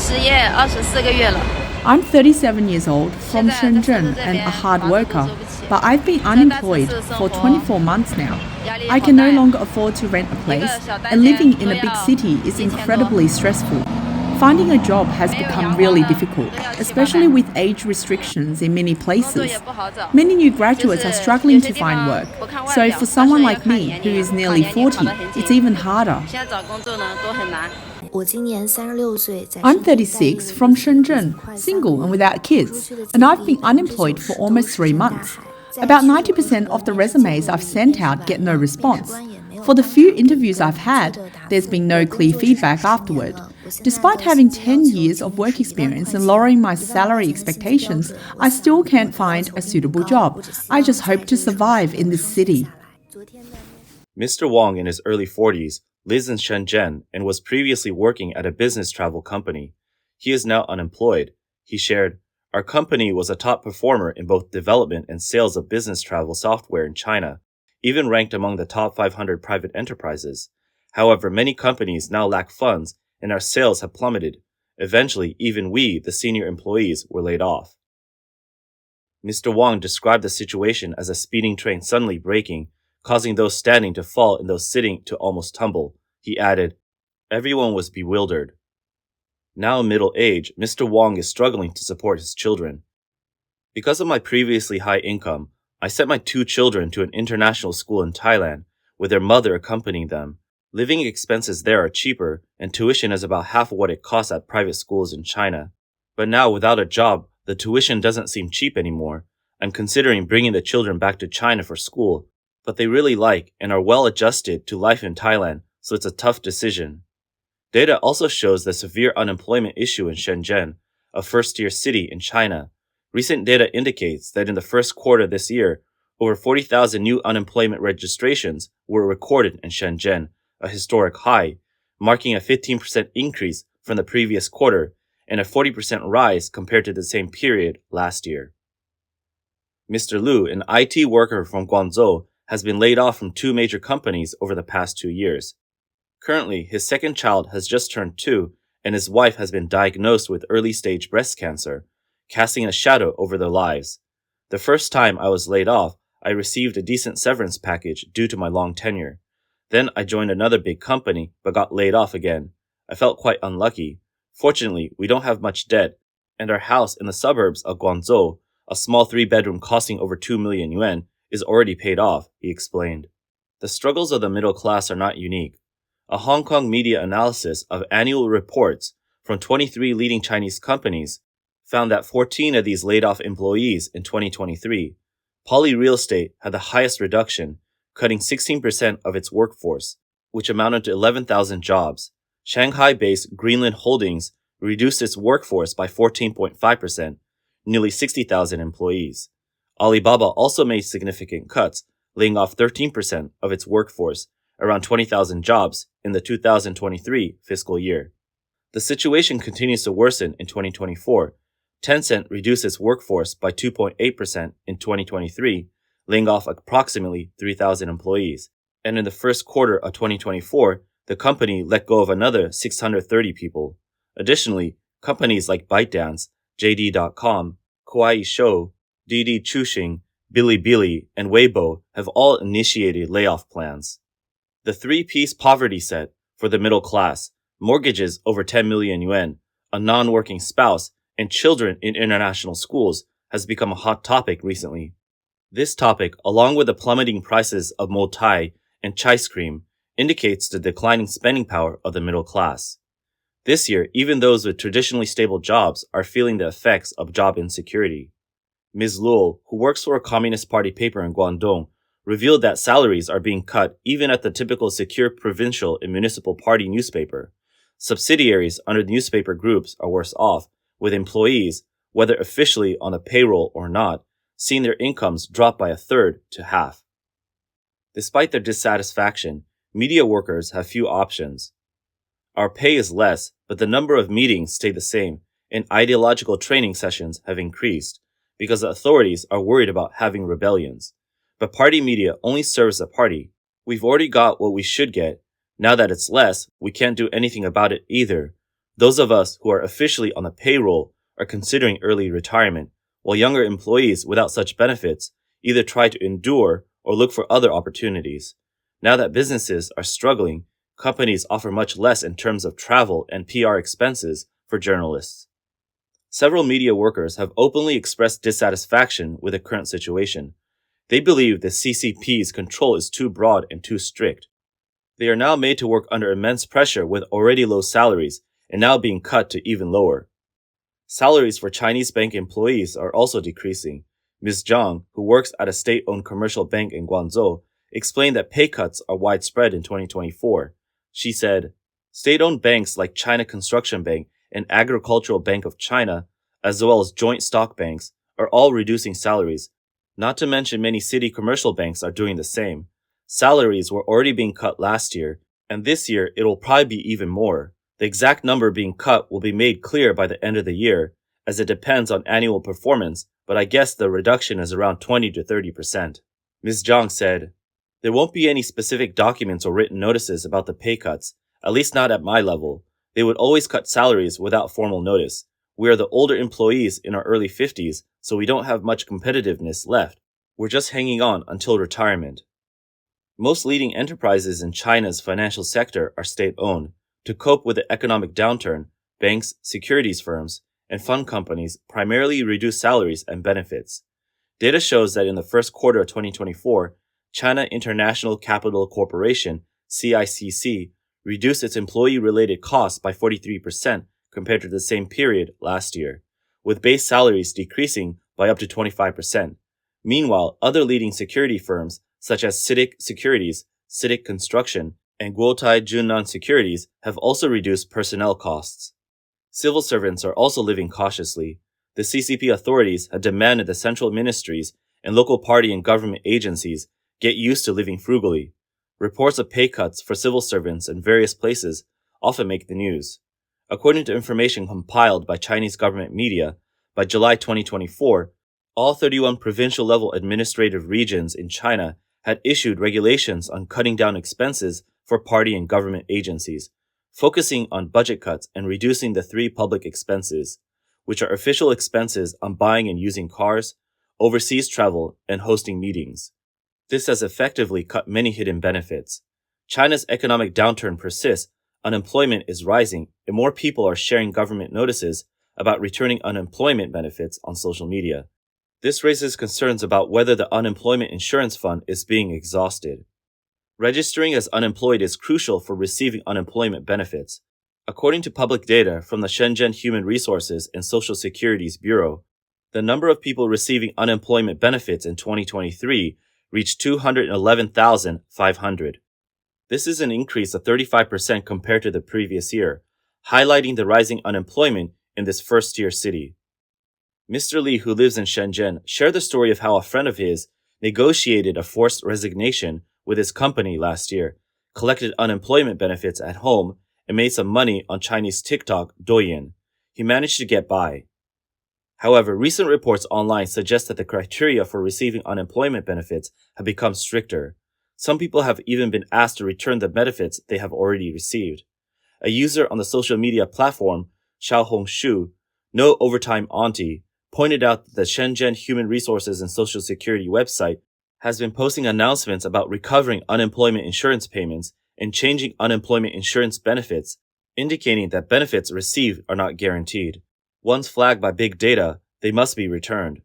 I'm 37 years old from Shenzhen and a hard worker, but I've been unemployed for 24 months now. I can no longer afford to rent a place, and living in a big city is incredibly stressful. Finding a job has become really difficult, especially with age restrictions in many places. Many new graduates are struggling to find work, so for someone like me, who is nearly 40, it's even harder. I'm 36 from Shenzhen, single and without kids, and I've been unemployed for almost 3 months. About 90% of the resumes I've sent out get no response. For the few interviews I've had, there's been no clear feedback afterward. Despite having 10 years of work experience and lowering my salary expectations, I still can't find a suitable job. I just hope to survive in this city. Mr. Wang, in his early 40s, lives in Shenzhen and was previously working at a business travel company. He is now unemployed. He shared, "Our company was a top performer in both development and sales of business travel software in China, even ranked among the top 500 private enterprises. However, many companies now lack funds and our sales have plummeted. Eventually, even we, the senior employees, were laid off." Mr. Wang described the situation as a speeding train suddenly braking, causing those standing to fall and those sitting to almost tumble. He added, "Everyone was bewildered." Now in middle age, Mr. Wang is struggling to support his children. "Because of my previously high income, I sent my 2 children to an international school in Thailand, with their mother accompanying them. Living expenses there are cheaper, and tuition is about half of what it costs at private schools in China. But now, without a job, the tuition doesn't seem cheap anymore. I'm considering bringing the children back to China for school, but they really like and are well adjusted to life in Thailand, so it's a tough decision." Data also shows the severe unemployment issue in Shenzhen, a first-tier city in China. Recent data indicates that in the first quarter this year, over 40,000 new unemployment registrations were recorded in Shenzhen, a historic high, marking a 15% increase from the previous quarter and a 40% rise compared to the same period last year. Mr. Lu, an IT worker from Guangzhou, has been laid off from 2 major companies over the past 2 years. Currently, his second child has just turned 2, and his wife has been diagnosed with early-stage breast cancer, casting a shadow over their lives. "The first time I was laid off, I received a decent severance package due to my long tenure. Then I joined another big company, but got laid off again. I felt quite unlucky. Fortunately, we don't have much debt, and our house in the suburbs of Guangzhou, a small 3-bedroom costing over 2 million yuan, is already paid off," he explained. The struggles of the middle class are not unique. A Hong Kong media analysis of annual reports from 23 leading Chinese companies found that 14 of these laid-off employees in 2023. Poly Real Estate had the highest reduction, cutting 16% of its workforce, which amounted to 11,000 jobs. Shanghai-based Greenland Holdings reduced its workforce by 14.5%, nearly 60,000 employees. Alibaba also made significant cuts, laying off 13% of its workforce, around 20,000 jobs, in the 2023 fiscal year. The situation continues to worsen in 2024. Tencent reduced its workforce by 2.8% in 2023, laying off approximately 3,000 employees. And in the first quarter of 2024, the company let go of another 630 people. Additionally, companies like ByteDance, JD.com, Kuaishou, Didi Chuxing, Bilibili, and Weibo have all initiated layoff plans. The 3-piece poverty set for the middle class, mortgages over 10 million yuan, a non-working spouse, and children in international schools has become a hot topic recently. This topic, along with the plummeting prices of motai and ice cream, indicates the declining spending power of the middle class. This year, even those with traditionally stable jobs are feeling the effects of job insecurity. Ms. Luo, who works for a Communist Party paper in Guangdong, revealed that salaries are being cut even at the typical secure provincial and municipal party newspaper. Subsidiaries under the newspaper groups are worse off, with employees, whether officially on the payroll or not, seeing their incomes drop by 1/3 to half. Despite their dissatisfaction, media workers have few options. "Our pay is less, but the number of meetings stay the same, and ideological training sessions have increased, because the authorities are worried about having rebellions. But party media only serves the party. We've already got what we should get. Now that it's less, we can't do anything about it either. Those of us who are officially on the payroll are considering early retirement, while younger employees without such benefits either try to endure or look for other opportunities. Now that businesses are struggling, companies offer much less in terms of travel and PR expenses for journalists. Several media workers have openly expressed dissatisfaction with the current situation. They believe the CCP's control is too broad and too strict. They are now made to work under immense pressure with already low salaries and now being cut to even lower. Salaries for Chinese bank employees are also decreasing. Ms. Zhang, who works at a state-owned commercial bank in Guangzhou, explained that pay cuts are widespread in 2024. She said, "State-owned banks like China Construction Bank and Agricultural Bank of China, as well as joint stock banks, are all reducing salaries. Not to mention many city commercial banks are doing the same. Salaries were already being cut last year, and this year it will probably be even more. The exact number being cut will be made clear by the end of the year, as it depends on annual performance, but I guess the reduction is around 20 to 30%. Ms. Zhang said, "There won't be any specific documents or written notices about the pay cuts, at least not at my level. They would always cut salaries without formal notice. We are the older employees in our early 50s, so we don't have much competitiveness left. We're just hanging on until retirement." Most leading enterprises in China's financial sector are state-owned. To cope with the economic downturn, banks, securities firms, and fund companies primarily reduce salaries and benefits. Data shows that in the first quarter of 2024, China International Capital Corporation, CICC, reduced its employee-related costs by 43% compared to the same period last year, with base salaries decreasing by up to 25%. Meanwhile, other leading security firms, such as CITIC Securities, CITIC Construction, and Guotai Junan Securities, have also reduced personnel costs. Civil servants are also living cautiously. The CCP authorities have demanded the central ministries and local party and government agencies get used to living frugally. Reports of pay cuts for civil servants in various places often make the news. According to information compiled by Chinese government media, by July 2024, all 31 provincial-level administrative regions in China had issued regulations on cutting down expenses for party and government agencies, focusing on budget cuts and reducing the three public expenses, which are official expenses on buying and using cars, overseas travel, and hosting meetings. This has effectively cut many hidden benefits. China's economic downturn persists, unemployment is rising, and more people are sharing government notices about returning unemployment benefits on social media. This raises concerns about whether the unemployment insurance fund is being exhausted. Registering as unemployed is crucial for receiving unemployment benefits. According to public data from the Shenzhen Human Resources and Social Securities Bureau, the number of people receiving unemployment benefits in 2023 reached 211,500. This is an increase of 35% compared to the previous year, highlighting the rising unemployment in this first-tier city. Mr. Li, who lives in Shenzhen, shared the story of how a friend of his negotiated a forced resignation with his company last year, collected unemployment benefits at home, and made some money on Chinese TikTok Douyin. He managed to get by. However, recent reports online suggest that the criteria for receiving unemployment benefits have become stricter. Some people have even been asked to return the benefits they have already received. A user on the social media platform, Xiaohongshu, No Overtime Auntie, pointed out that the Shenzhen Human Resources and Social Security website has been posting announcements about recovering unemployment insurance payments and changing unemployment insurance benefits, indicating that benefits received are not guaranteed. Once flagged by big data, they must be returned.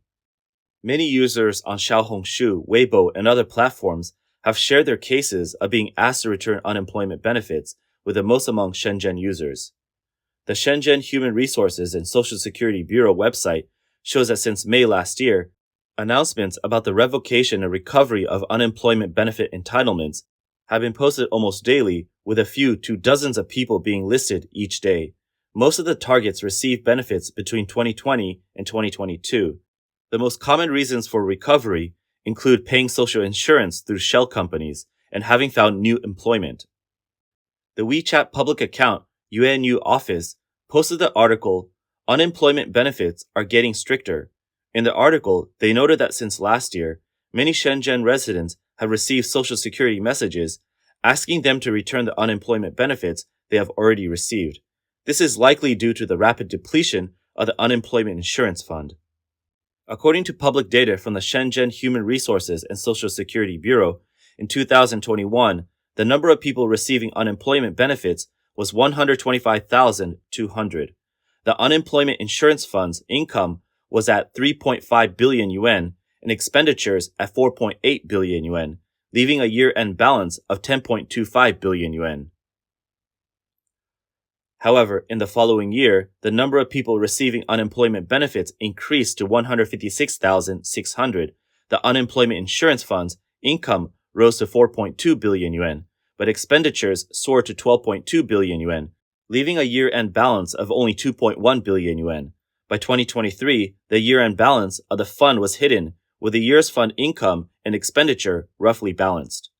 Many users on Xiaohongshu, Weibo, and other platforms have shared their cases of being asked to return unemployment benefits, with the most among Shenzhen users. The Shenzhen Human Resources and Social Security Bureau website shows that since May last year, announcements about the revocation and recovery of unemployment benefit entitlements have been posted almost daily, with a few to dozens of people being listed each day. Most of the targets received benefits between 2020 and 2022. The most common reasons for recovery include paying social insurance through shell companies and having found new employment. The WeChat public account UNU Office posted the article, "Unemployment Benefits Are Getting Stricter." In the article, they noted that since last year, many Shenzhen residents have received Social Security messages asking them to return the unemployment benefits they have already received. This is likely due to the rapid depletion of the unemployment insurance fund. According to public data from the Shenzhen Human Resources and Social Security Bureau, in 2021, the number of people receiving unemployment benefits was 125,200. The unemployment insurance fund's income was at 3.5 billion yuan and expenditures at 4.8 billion yuan, leaving a year-end balance of 10.25 billion yuan. However, in the following year, the number of people receiving unemployment benefits increased to 156,600. The unemployment insurance fund's income rose to 4.2 billion yuan, but expenditures soared to 12.2 billion yuan, leaving a year-end balance of only 2.1 billion yuan. By 2023, the year-end balance of the fund was hidden, with the year's fund income and expenditure roughly balanced.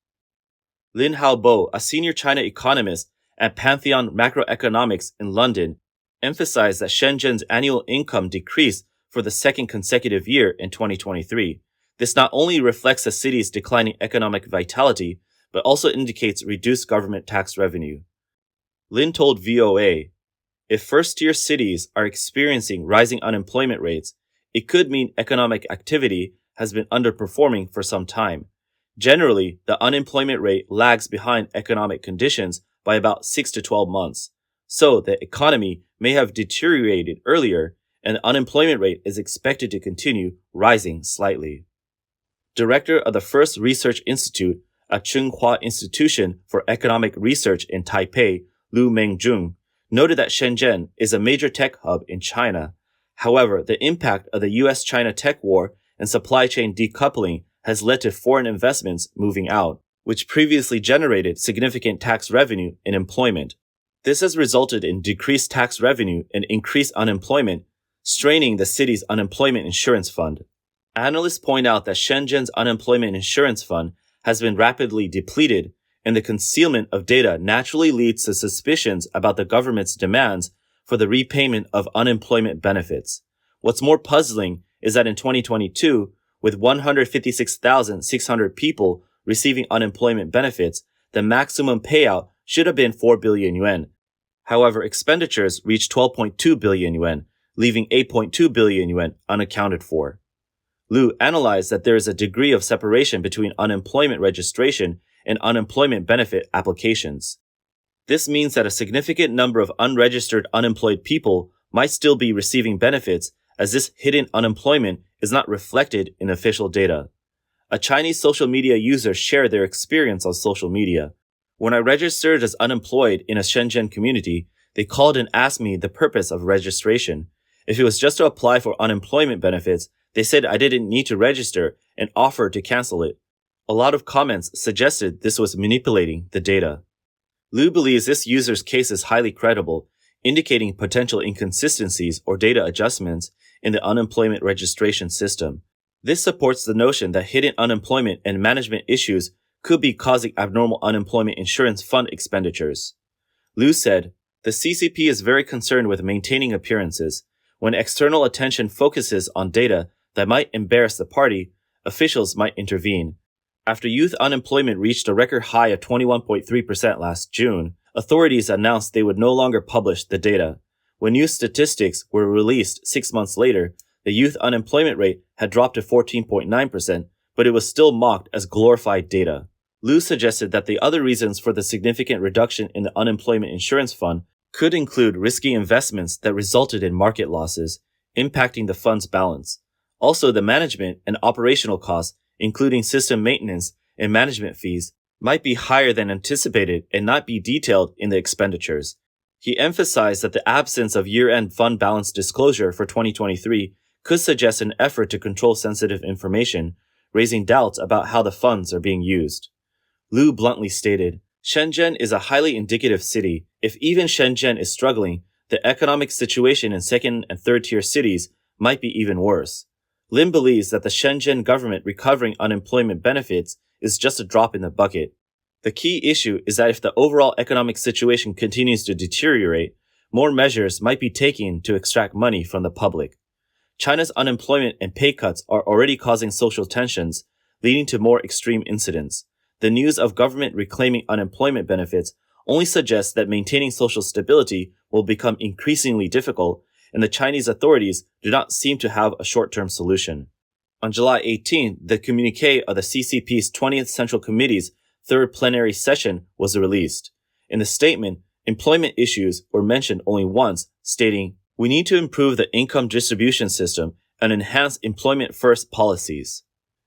Lin Haobo, a senior China economist at Pantheon Macroeconomics in London, emphasized that Shenzhen's annual income decreased for the second consecutive year in 2023. This not only reflects the city's declining economic vitality, but also indicates reduced government tax revenue. Lin told VOA, if first-tier cities are experiencing rising unemployment rates, it could mean economic activity has been underperforming for some time. Generally, the unemployment rate lags behind economic conditions by about 6 to 12 months. So the economy may have deteriorated earlier, and the unemployment rate is expected to continue rising slightly. Director of the First Research Institute at Tsinghua Institution for Economic Research in Taipei, Lu Mengjun, noted that Shenzhen is a major tech hub in China. However, the impact of the US-China tech war and supply chain decoupling has led to foreign investments moving out, which previously generated significant tax revenue and employment. This has resulted in decreased tax revenue and increased unemployment, straining the city's unemployment insurance fund. Analysts point out that Shenzhen's unemployment insurance fund has been rapidly depleted, and the concealment of data naturally leads to suspicions about the government's demands for the repayment of unemployment benefits. What's more puzzling is that in 2022, with 156,600 people receiving unemployment benefits, the maximum payout should have been 4 billion yuan. However, expenditures reached 12.2 billion yuan, leaving 8.2 billion yuan unaccounted for. Lu analyzed that there is a degree of separation between unemployment registration and unemployment benefit applications. This means that a significant number of unregistered unemployed people might still be receiving benefits, as this hidden unemployment is not reflected in official data. A Chinese social media user shared their experience on social media. When I registered as unemployed in a Shenzhen community, they called and asked me the purpose of registration. If it was just to apply for unemployment benefits, they said I didn't need to register and offered to cancel it. A lot of comments suggested this was manipulating the data. Lu believes this user's case is highly credible, indicating potential inconsistencies or data adjustments in the unemployment registration system. This supports the notion that hidden unemployment and management issues could be causing abnormal unemployment insurance fund expenditures. Lu said, the CCP is very concerned with maintaining appearances. When external attention focuses on data that might embarrass the party, officials might intervene. After youth unemployment reached a record high of 21.3% last June, authorities announced they would no longer publish the data. When new statistics were released 6 months later, the youth unemployment rate had dropped to 14.9%, but it was still mocked as glorified data. Lu suggested that the other reasons for the significant reduction in the unemployment insurance fund could include risky investments that resulted in market losses, impacting the fund's balance. Also, the management and operational costs, including system maintenance and management fees, might be higher than anticipated and not be detailed in the expenditures. He emphasized that the absence of year-end fund balance disclosure for 2023 could suggest an effort to control sensitive information, raising doubts about how the funds are being used. Lu bluntly stated, Shenzhen is a highly indicative city. If even Shenzhen is struggling, the economic situation in second and third-tier cities might be even worse. Lin believes that the Shenzhen government recovering unemployment benefits is just a drop in the bucket. The key issue is that if the overall economic situation continues to deteriorate, more measures might be taken to extract money from the public. China's unemployment and pay cuts are already causing social tensions, leading to more extreme incidents. The news of government reclaiming unemployment benefits only suggests that maintaining social stability will become increasingly difficult, and the Chinese authorities do not seem to have a short-term solution. On July 18, the communiqué of the CCP's 20th Central Committee's third plenary session was released. In the statement, employment issues were mentioned only once, stating, "We need to improve the income distribution system and enhance employment-first policies."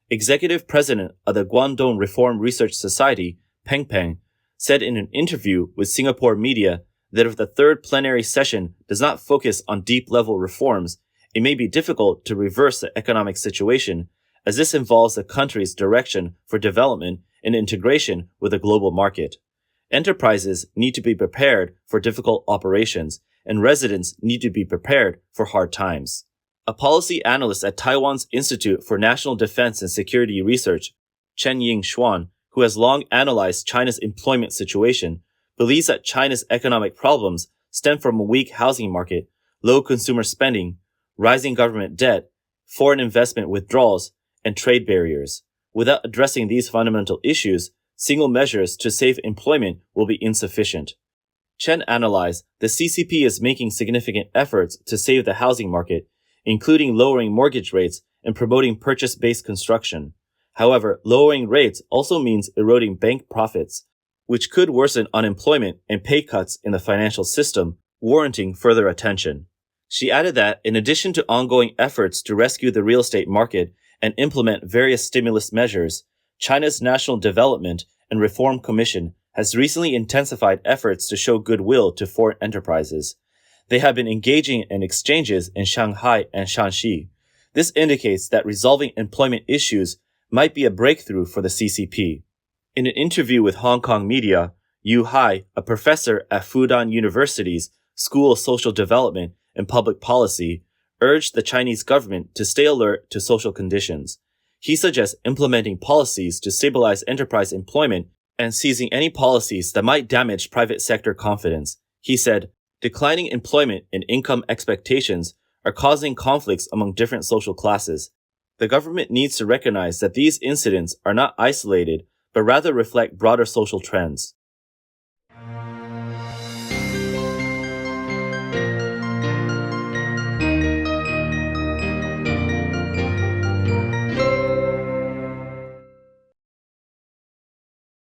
Executive President of the Guangdong Reform Research Society, Peng Peng, said in an interview with Singapore media that if the third plenary session does not focus on deep-level reforms, it may be difficult to reverse the economic situation, as this involves the country's direction for development and integration with the global market. Enterprises need to be prepared for difficult operations, and residents need to be prepared for hard times. A policy analyst at Taiwan's Institute for National Defense and Security Research, Chen Ying-Xuan, who has long analyzed China's employment situation, believes that China's economic problems stem from a weak housing market, low consumer spending, rising government debt, foreign investment withdrawals, and trade barriers. Without addressing these fundamental issues, single measures to save employment will be insufficient. Chen analyzed the CCP is making significant efforts to save the housing market, including lowering mortgage rates and promoting purchase-based construction. However, lowering rates also means eroding bank profits, which could worsen unemployment and pay cuts in the financial system, warranting further attention. She added that, in addition to ongoing efforts to rescue the real estate market and implement various stimulus measures, China's National Development and Reform Commission has recently intensified efforts to show goodwill to foreign enterprises. They have been engaging in exchanges in Shanghai and Shanxi. This indicates that resolving employment issues might be a breakthrough for the CCP. In an interview with Hong Kong media, Yu Hai, a professor at Fudan University's School of Social Development and Public Policy, urged the Chinese government to stay alert to social conditions. He suggests implementing policies to stabilize enterprise employment and seizing any policies that might damage private sector confidence. He said, "Declining employment and income expectations are causing conflicts among different social classes. The government needs to recognize that these incidents are not isolated, but rather reflect broader social trends."